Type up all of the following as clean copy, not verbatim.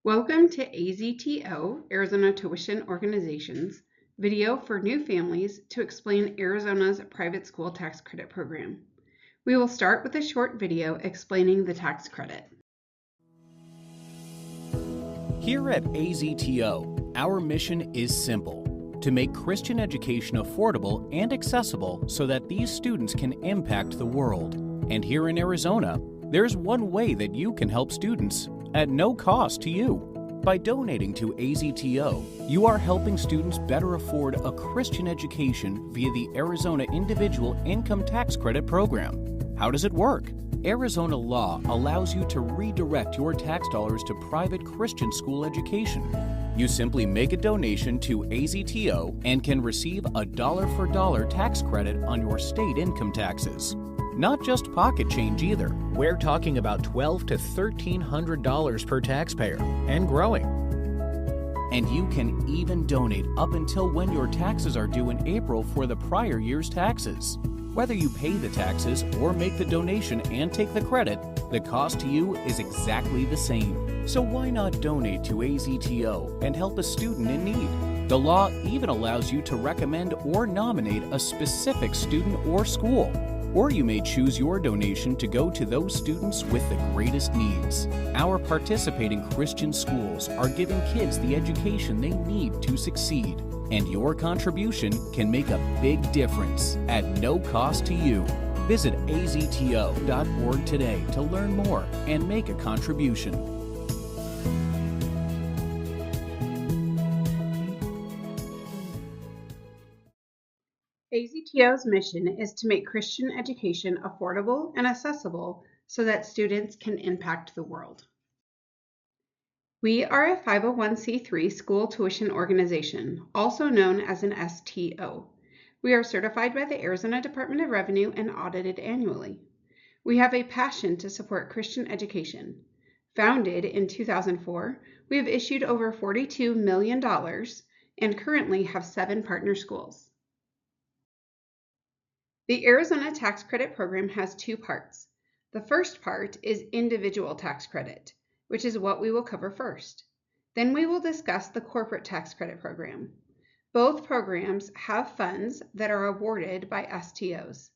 Welcome to AZTO, Arizona Tuition Organization's video for new families to explain Arizona's private school tax credit program. We will start with a short video explaining the tax credit. Here at AZTO, our mission is simple: to make Christian education affordable and accessible so that these students can impact the world. And here in Arizona, there's one way that you can help students at no cost to you. By donating to AZTO, you are helping students better afford a Christian education via the Arizona Individual Income Tax Credit Program. How does it work? Arizona law allows you to redirect your tax dollars to private Christian school education. You simply make a donation to AZTO and can receive a dollar-for-dollar tax credit on your state income taxes. Not just pocket change either. We're talking about $1,200 to $1,300 per taxpayer and growing. And you can even donate up until when your taxes are due in April for the prior year's taxes. Whether you pay the taxes or make the donation and take the credit, the cost to you is exactly the same. So why not donate to AZTO and help a student in need? The law even allows you to recommend or nominate a specific student or school. Or you may choose your donation to go to those students with the greatest needs. Our participating Christian schools are giving kids the education they need to succeed. And your contribution can make a big difference at no cost to you. Visit azto.org today to learn more and make a contribution. AZTO's mission is to make Christian education affordable and accessible so that students can impact the world. We are a 501c3 school tuition organization, also known as an STO. We are certified by the Arizona Department of Revenue and audited annually. We have a passion to support Christian education. Founded in 2004, we have issued over $42 million and currently have 7 partner schools. The Arizona Tax Credit Program has 2 parts. The first part is individual tax credit, which is what we will cover first. Then we will discuss the corporate tax credit program. Both programs have funds that are awarded by STOs.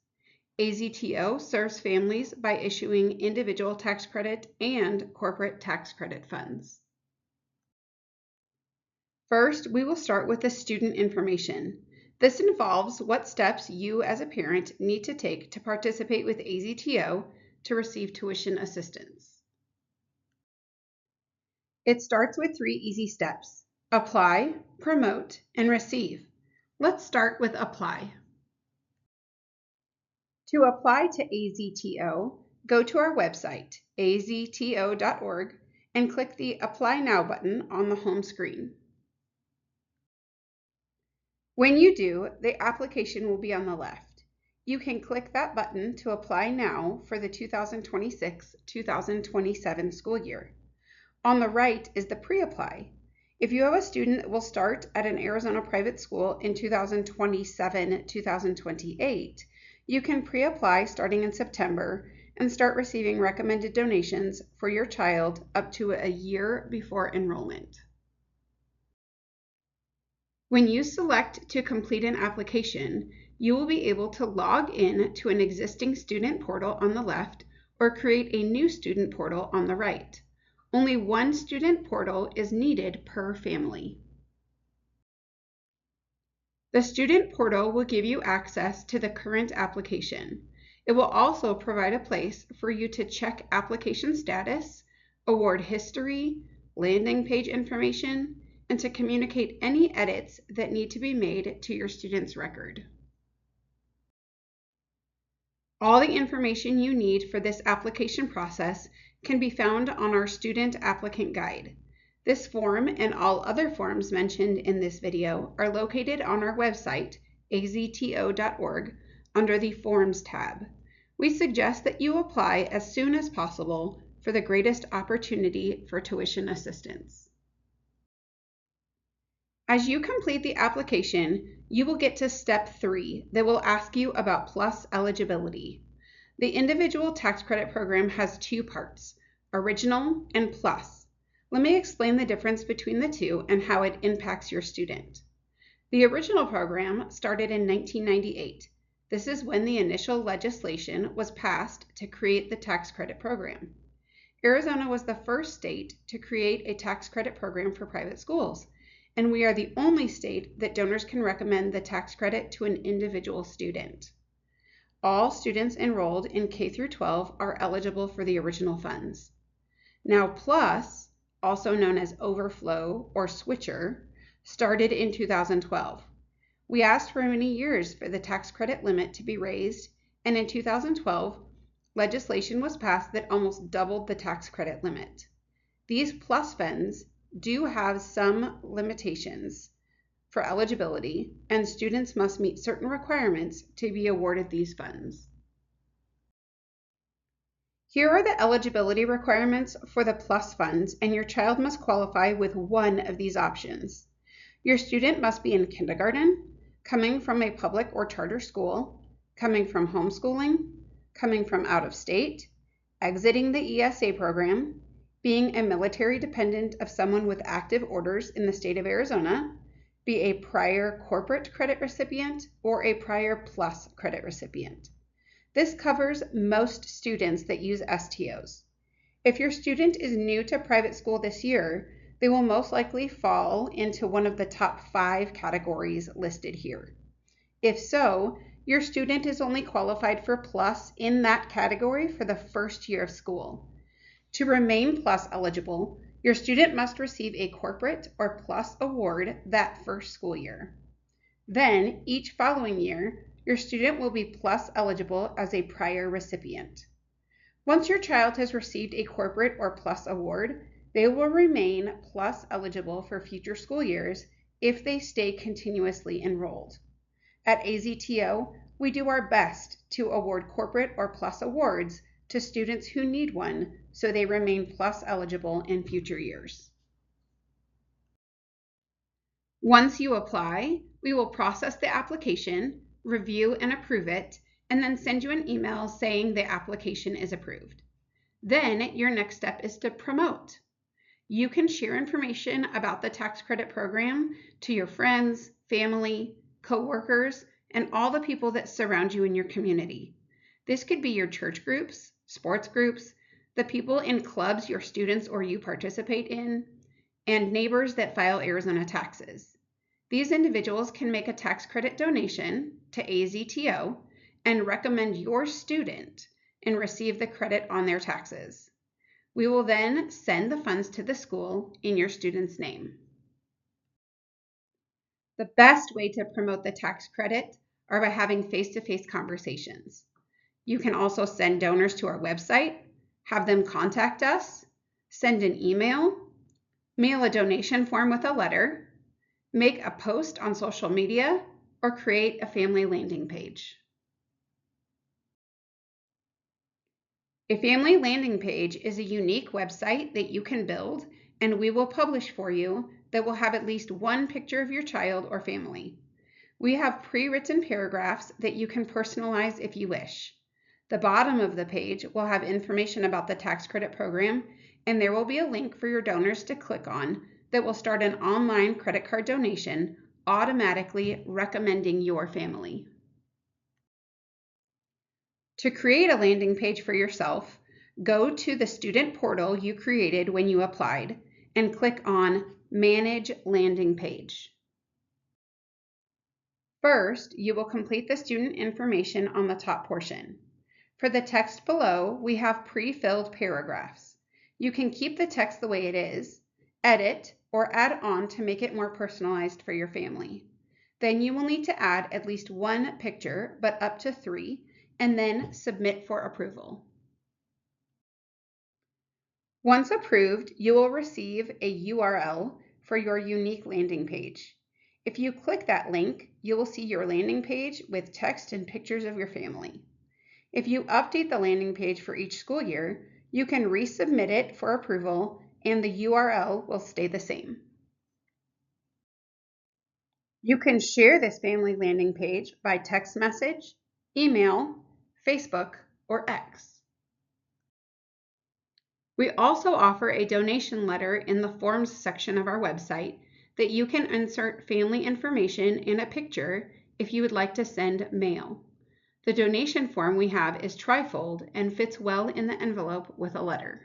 AZTO serves families by issuing individual tax credit and corporate tax credit funds. First, we will start with the student information. This involves what steps you as a parent need to take to participate with AZTO to receive tuition assistance. It starts with 3 easy steps: apply, promote, and receive. Let's start with apply. To apply to AZTO, go to our website, azto.org, and click the Apply Now button on the home screen. When you do, the application will be on the left. You can click that button to apply now for the 2026-2027 school year. On the right is the pre-apply. If you have a student that will start at an Arizona private school in 2027-2028, you can pre-apply starting in September and start receiving recommended donations for your child up to a year before enrollment. When you select to complete an application, you will be able to log in to an existing student portal on the left or create a new student portal on the right. Only one student portal is needed per family. The student portal will give you access to the current application. It will also provide a place for you to check application status, award history, landing page information, and to communicate any edits that need to be made to your student's record. All the information you need for this application process can be found on our Student Applicant Guide. This form and all other forms mentioned in this video are located on our website, azto.org, under the Forms tab. We suggest that you apply as soon as possible for the greatest opportunity for tuition assistance. As you complete the application, you will get to step 3 that will ask you about PLUS eligibility. The individual tax credit program has 2 parts, original and PLUS. Let me explain the difference between the two and how it impacts your student. The original program started in 1998. This is when the initial legislation was passed to create the tax credit program. Arizona was the first state to create a tax credit program for private schools, and we are the only state that donors can recommend the tax credit to an individual student. All students enrolled in K through 12 are eligible for the original funds. Now PLUS, also known as Overflow or Switcher, started in 2012. We asked for many years for the tax credit limit to be raised, and in 2012, legislation was passed that almost doubled the tax credit limit. These PLUS funds do have some limitations for eligibility, and students must meet certain requirements to be awarded these funds. Here are the eligibility requirements for the PLUS funds, and your child must qualify with one of these options. Your student must be in kindergarten, coming from a public or charter school, coming from homeschooling, coming from out of state, exiting the ESA program, being a military dependent of someone with active orders in the state of Arizona, be a prior corporate credit recipient, or a prior PLUS credit recipient. This covers most students that use STOs. If your student is new to private school this year, they will most likely fall into one of the top 5 categories listed here. If so, your student is only qualified for PLUS in that category for the first year of school. To remain PLUS eligible, your student must receive a corporate or PLUS award that first school year. Then, each following year, your student will be PLUS eligible as a prior recipient. Once your child has received a corporate or PLUS award, they will remain PLUS eligible for future school years if they stay continuously enrolled. At AZTO, we do our best to award corporate or PLUS awards to students who need one so they remain PLUS eligible in future years. Once you apply, we will process the application, review and approve it, and then send you an email saying the application is approved. Then your next step is to promote. You can share information about the tax credit program to your friends, family, coworkers, and all the people that surround you in your community. This could be your church groups, sports groups, the people in clubs your students or you participate in, and neighbors that file Arizona taxes. These individuals can make a tax credit donation to AZTO and recommend your student and receive the credit on their taxes. We will then send the funds to the school in your student's name. The best way to promote the tax credit are by having face-to-face conversations. You can also send donors to our website, have them contact us, send an email, mail a donation form with a letter, make a post on social media, or create a family landing page. A family landing page is a unique website that you can build and we will publish for you that will have at least one picture of your child or family. We have pre-written paragraphs that you can personalize if you wish. The bottom of the page will have information about the tax credit program, and there will be a link for your donors to click on that will start an online credit card donation, automatically recommending your family. To create a landing page for yourself, go to the student portal you created when you applied and click on Manage Landing Page. First, you will complete the student information on the top portion. For the text below, we have pre-filled paragraphs. You can keep the text the way it is, edit, or add on to make it more personalized for your family. Then you will need to add at least one picture, but up to 3, and then submit for approval. Once approved, you will receive a URL for your unique landing page. If you click that link, you will see your landing page with text and pictures of your family. If you update the landing page for each school year, you can resubmit it for approval and the URL will stay the same. You can share this family landing page by text message, email, Facebook, or X. We also offer a donation letter in the forms section of our website that you can insert family information and a picture if you would like to send mail. The donation form we have is trifold and fits well in the envelope with a letter.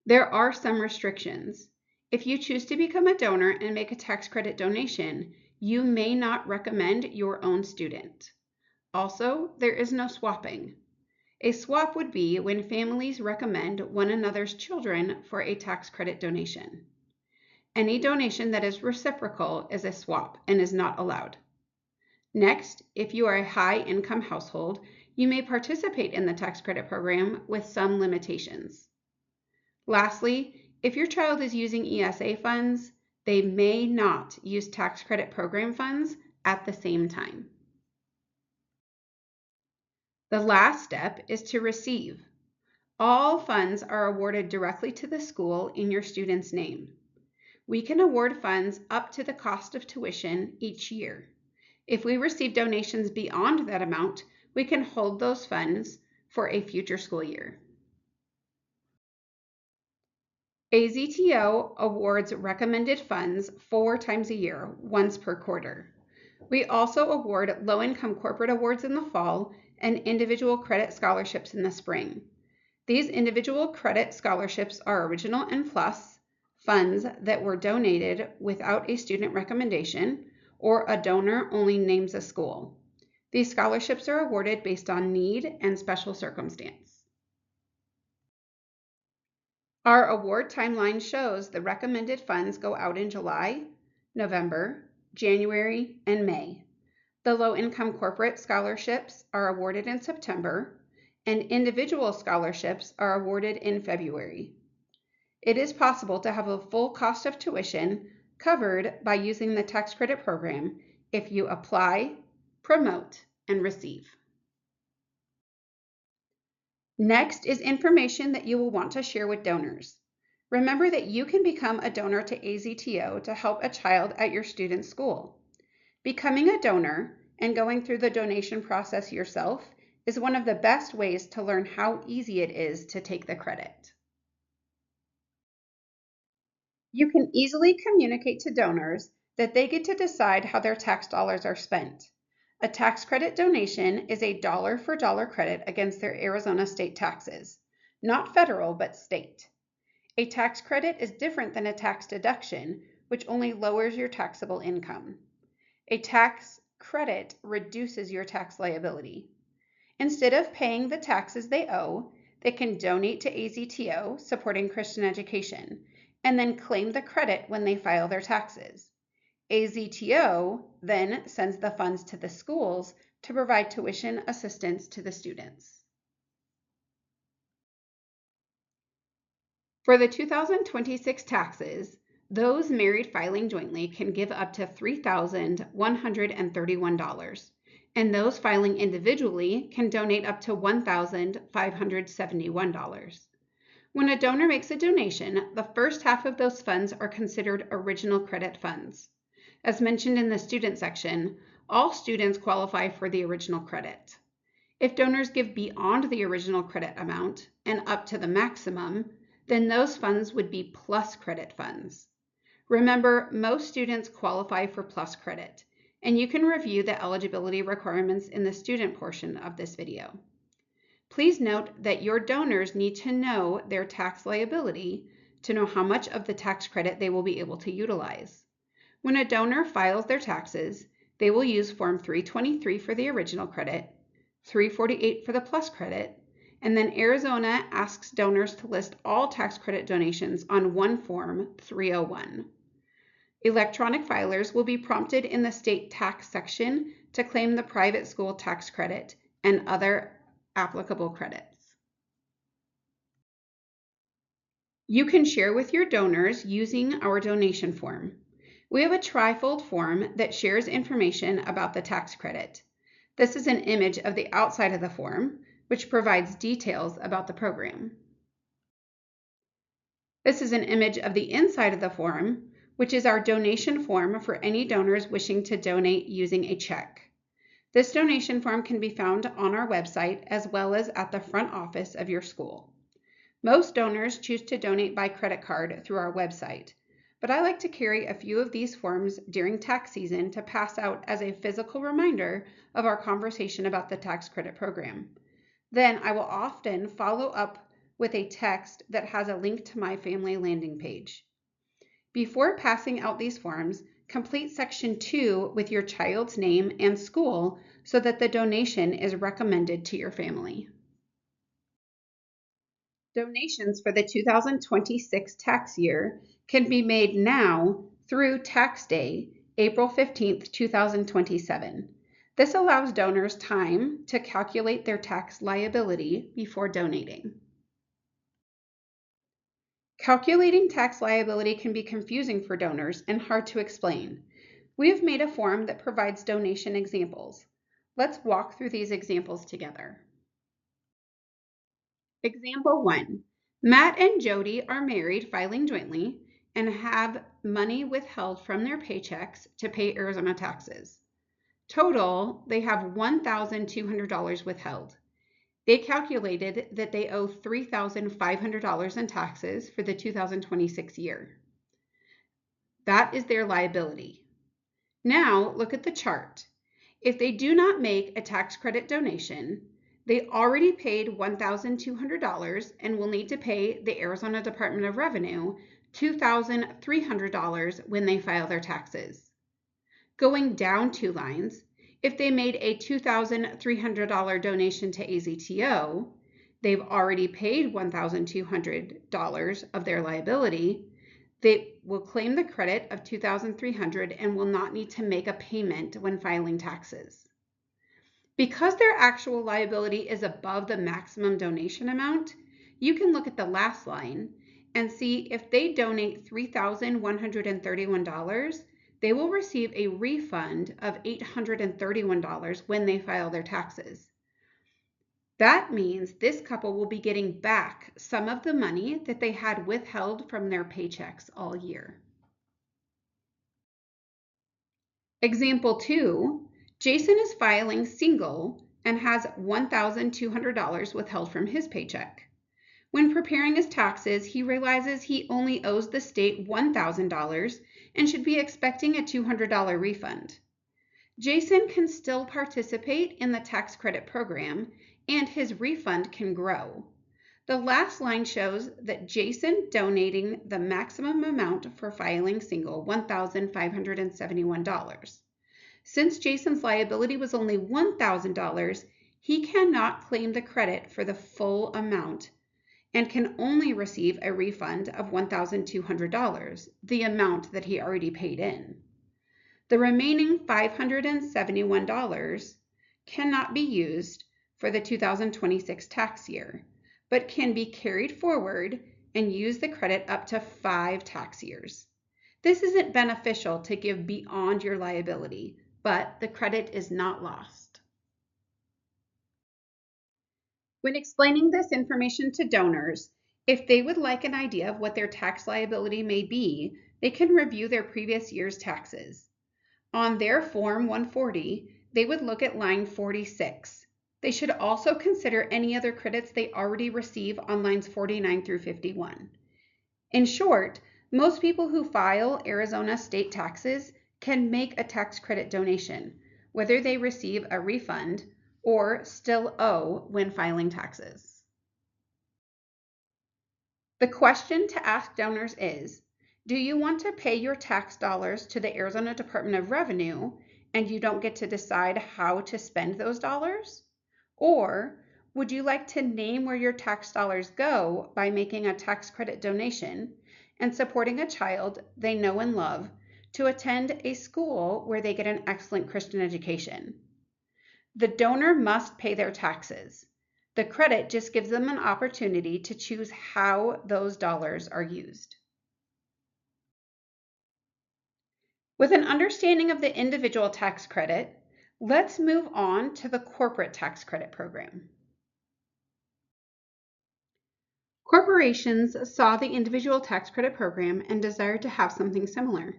There are some restrictions. If you choose to become a donor and make a tax credit donation, you may not recommend your own student. Also, there is no swapping. A swap would be when families recommend one another's children for a tax credit donation. Any donation that is reciprocal is a swap and is not allowed. Next, if you are a high-income household, you may participate in the tax credit program with some limitations. Lastly, if your child is using ESA funds, they may not use tax credit program funds at the same time. The last step is to receive. All funds are awarded directly to the school in your student's name. We can award funds up to the cost of tuition each year. If we receive donations beyond that amount, we can hold those funds for a future school year. AZTO awards recommended funds 4 times a year, once per quarter. We also award low-income corporate awards in the fall and individual credit scholarships in the spring. These individual credit scholarships are original and plus funds that were donated without a student recommendation or a donor only names a school. These scholarships are awarded based on need and special circumstance. Our award timeline shows the recommended funds go out in July, November, January, and May. The low-income corporate scholarships are awarded in September, and individual scholarships are awarded in February. It is possible to have a full cost of tuition covered by using the tax credit program if you apply, promote, and receive. Next is information that you will want to share with donors. Remember that you can become a donor to AZTO to help a child at your student's school. Becoming a donor and going through the donation process yourself is one of the best ways to learn how easy it is to take the credit. You can easily communicate to donors that they get to decide how their tax dollars are spent. A tax credit donation is a dollar-for-dollar credit against their Arizona state taxes, not federal but state. A tax credit is different than a tax deduction, which only lowers your taxable income. A tax credit reduces your tax liability. Instead of paying the taxes they owe, they can donate to AZTO, supporting Christian education, and then claim the credit when they file their taxes. AZTO then sends the funds to the schools to provide tuition assistance to the students. For the 2026 taxes, those married filing jointly can give up to $3,131, and those filing individually can donate up to $1,571. When a donor makes a donation, the first half of those funds are considered original credit funds. As mentioned in the student section, all students qualify for the original credit. If donors give beyond the original credit amount and up to the maximum, then those funds would be plus credit funds. Remember, most students qualify for plus credit, and you can review the eligibility requirements in the student portion of this video. Please note that your donors need to know their tax liability to know how much of the tax credit they will be able to utilize. When a donor files their taxes, they will use Form 323 for the original credit, 348 for the plus credit, and then Arizona asks donors to list all tax credit donations on one Form 301. Electronic filers will be prompted in the state tax section to claim the private school tax credit and other applicable credits. You can share with your donors using our donation form. We have a trifold form that shares information about the tax credit. This is an image of the outside of the form, which provides details about the program. This is an image of the inside of the form, which is our donation form for any donors wishing to donate using a check. This donation form can be found on our website as well as at the front office of your school. Most donors choose to donate by credit card through our website, but I like to carry a few of these forms during tax season to pass out as a physical reminder of our conversation about the tax credit program. Then I will often follow up with a text that has a link to my family landing page. Before passing out these forms, complete section 2 with your child's name and school so that the donation is recommended to your family. Donations for the 2026 tax year can be made now through tax day, April 15th, 2027. This allows donors time to calculate their tax liability before donating. Calculating tax liability can be confusing for donors and hard to explain. We have made a form that provides donation examples. Let's walk through these examples together. Example 1. Matt and Jody are married, filing jointly, and have money withheld from their paychecks to pay Arizona taxes. Total, they have $1,200 withheld. They calculated that they owe $3,500 in taxes for the 2026 year. That is their liability. Now look at the chart. If they do not make a tax credit donation, they already paid $1,200 and will need to pay the Arizona Department of Revenue $2,300 when they file their taxes. Going down 2 lines, if they made a $2,300 donation to AZTO, they've already paid $1,200 of their liability. They will claim the credit of $2,300 and will not need to make a payment when filing taxes. Because their actual liability is above the maximum donation amount, you can look at the last line and see if they donate $3,131, they will receive a refund of $831 when they file their taxes. That means this couple will be getting back some of the money that they had withheld from their paychecks all year. Example 2, Jason is filing single and has $1,200 withheld from his paycheck. When preparing his taxes, he realizes he only owes the state $1,000 and should be expecting a $200 refund. Jason can still participate in the tax credit program and his refund can grow. The last line shows that Jason donating the maximum amount for filing single, $1,571. Since Jason's liability was only $1,000, he cannot claim the credit for the full amount and can only receive a refund of $1,200, the amount that he already paid in. The remaining $571 cannot be used for the 2026 tax year, but can be carried forward and use the credit up to 5 tax years. This isn't beneficial to give beyond your liability, but the credit is not lost. When explaining this information to donors, if they would like an idea of what their tax liability may be, they can review their previous year's taxes. On their Form 140, they would look at line 46. They should also consider any other credits they already receive on lines 49 through 51. In short, most people who file Arizona state taxes can make a tax credit donation, whether they receive a refund or still owe when filing taxes. The question to ask donors is, do you want to pay your tax dollars to the Arizona Department of Revenue and you don't get to decide how to spend those dollars? Or would you like to name where your tax dollars go by making a tax credit donation and supporting a child they know and love to attend a school where they get an excellent Christian education? The donor must pay their taxes. The credit just gives them an opportunity to choose how those dollars are used. With an understanding of the individual tax credit, let's move on to the corporate tax credit program. Corporations saw the individual tax credit program and desired to have something similar.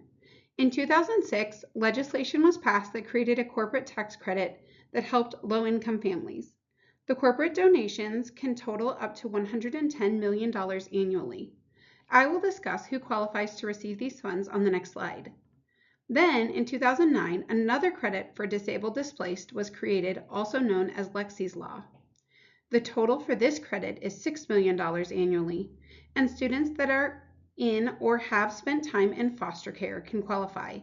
In 2006, legislation was passed that created a corporate tax credit that helped low-income families. The corporate donations can total up to $110 million annually. I will discuss who qualifies to receive these funds on the next slide. Then, in 2009, another credit for disabled displaced was created, also known as Lexi's Law. The total for this credit is $6 million annually, and students that are in or have spent time in foster care can qualify.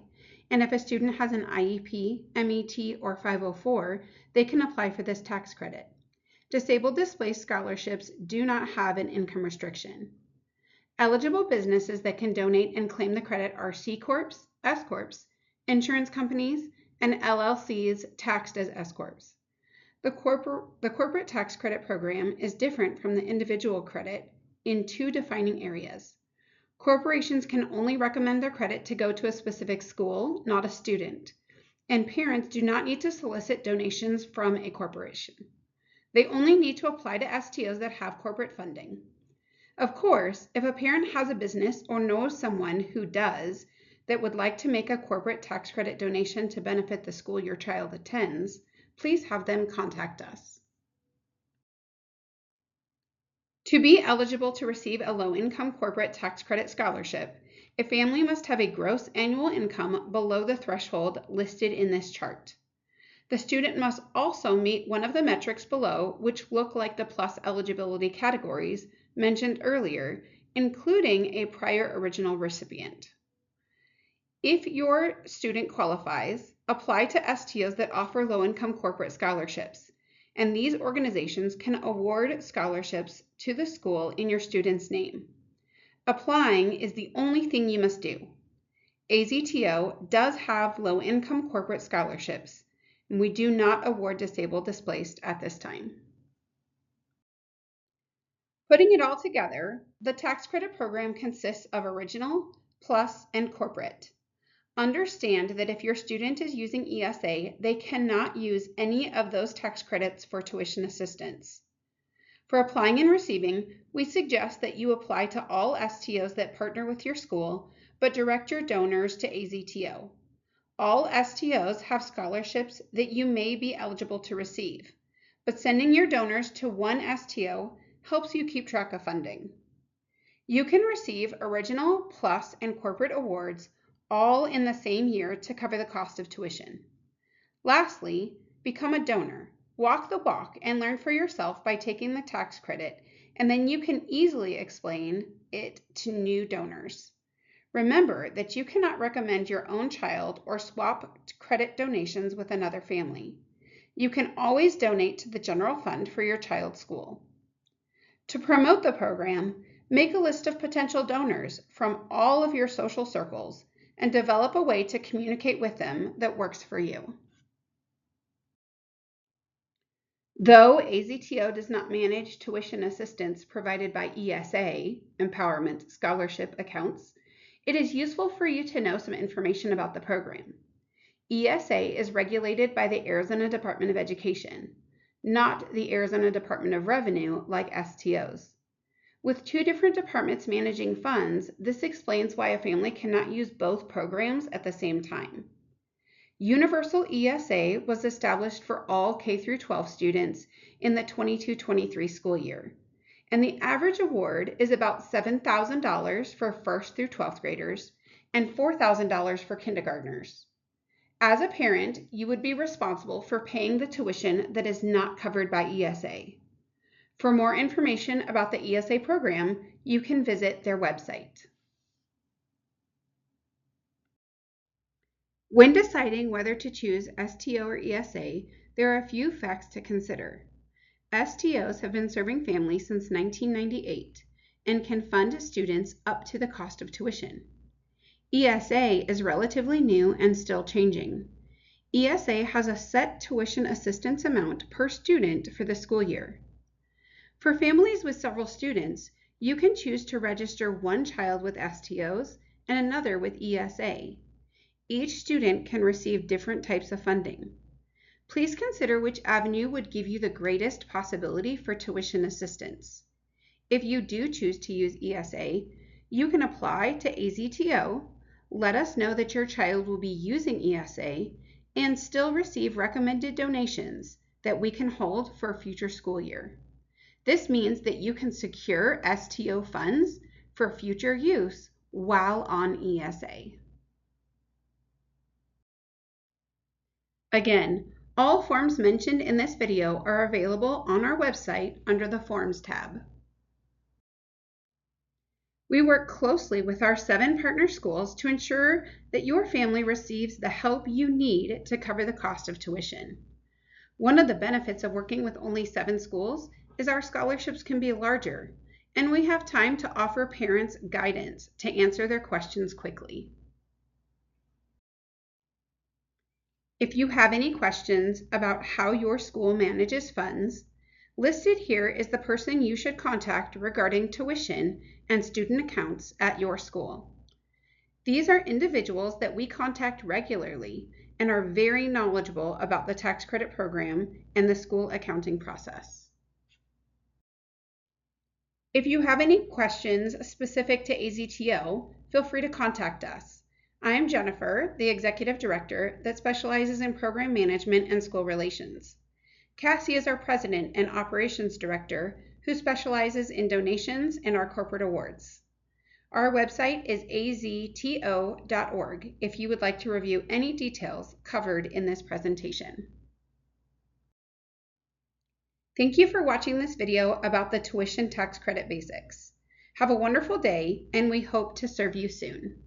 And if a student has an IEP, MET, or 504, they can apply for this tax credit. Disabled displaced scholarships do not have an income restriction. Eligible businesses that can donate and claim the credit are C Corps, S Corps, insurance companies, and LLCs taxed as S Corps. The corporate tax credit program is different from the individual credit in two defining areas. Corporations can only recommend their credit to go to a specific school, not a student, and parents do not need to solicit donations from a corporation. They only need to apply to STOs that have corporate funding. Of course, if a parent has a business or knows someone who does that would like to make a corporate tax credit donation to benefit the school your child attends, please have them contact us. To be eligible to receive a low-income corporate tax credit scholarship, a family must have a gross annual income below the threshold listed in this chart. The student must also meet one of the metrics below, which look like the plus eligibility categories mentioned earlier, including a prior original recipient. If your student qualifies, apply to STOs that offer low-income corporate scholarships, and these organizations can award scholarships to the school in your student's name. Applying is the only thing you must do. AZTO does have low-income corporate scholarships, and we do not award disabled displaced at this time. Putting it all together, the tax credit program consists of original, plus, and corporate. Understand that if your student is using ESA, they cannot use any of those tax credits for tuition assistance. For applying and receiving, we suggest that you apply to all STOs that partner with your school, but direct your donors to AZTO. All STOs have scholarships that you may be eligible to receive, but sending your donors to one STO helps you keep track of funding. You can receive original, plus, and corporate awards all in the same year to cover the cost of tuition. Lastly, become a donor. Walk the walk and learn for yourself by taking the tax credit, and then you can easily explain it to new donors. Remember that you cannot recommend your own child or swap credit donations with another family. You can always donate to the general fund for your child's school. To promote the program, make a list of potential donors from all of your social circles and develop a way to communicate with them that works for you. Though AZTO does not manage tuition assistance provided by ESA, Empowerment Scholarship accounts, it is useful for you to know some information about the program. ESA is regulated by the Arizona Department of Education, not the Arizona Department of Revenue like STOs. With two different departments managing funds, this explains why a family cannot use both programs at the same time. Universal ESA was established for all K-12 students in the 22-23 school year, and the average award is about $7,000 for 1st through 12th graders and $4,000 for kindergartners. As a parent, you would be responsible for paying the tuition that is not covered by ESA. For more information about the ESA program, you can visit their website. When deciding whether to choose STO or ESA, there are a few facts to consider. STOs have been serving families since 1998 and can fund students up to the cost of tuition. ESA is relatively new and still changing. ESA has a set tuition assistance amount per student for the school year. For families with several students, you can choose to register one child with STOs and another with ESA. Each student can receive different types of funding. Please consider which avenue would give you the greatest possibility for tuition assistance. If you do choose to use ESA, you can apply to AZTO, let us know that your child will be using ESA, and still receive recommended donations that we can hold for a future school year. This means that you can secure STO funds for future use while on ESA. Again, all forms mentioned in this video are available on our website under the Forms tab. We work closely with our 7 partner schools to ensure that your family receives the help you need to cover the cost of tuition. One of the benefits of working with only 7 schools is our scholarships can be larger, and we have time to offer parents guidance to answer their questions quickly. If you have any questions about how your school manages funds, listed here is the person you should contact regarding tuition and student accounts at your school. These are individuals that we contact regularly and are very knowledgeable about the tax credit program and the school accounting process. If you have any questions specific to AZTO, feel free to contact us. I am Jennifer, the Executive Director that specializes in Program Management and School Relations. Cassie is our President and Operations Director who specializes in donations and our corporate awards. Our website is azto.org if you would like to review any details covered in this presentation. Thank you for watching this video about the tuition tax credit basics. Have a wonderful day, and we hope to serve you soon.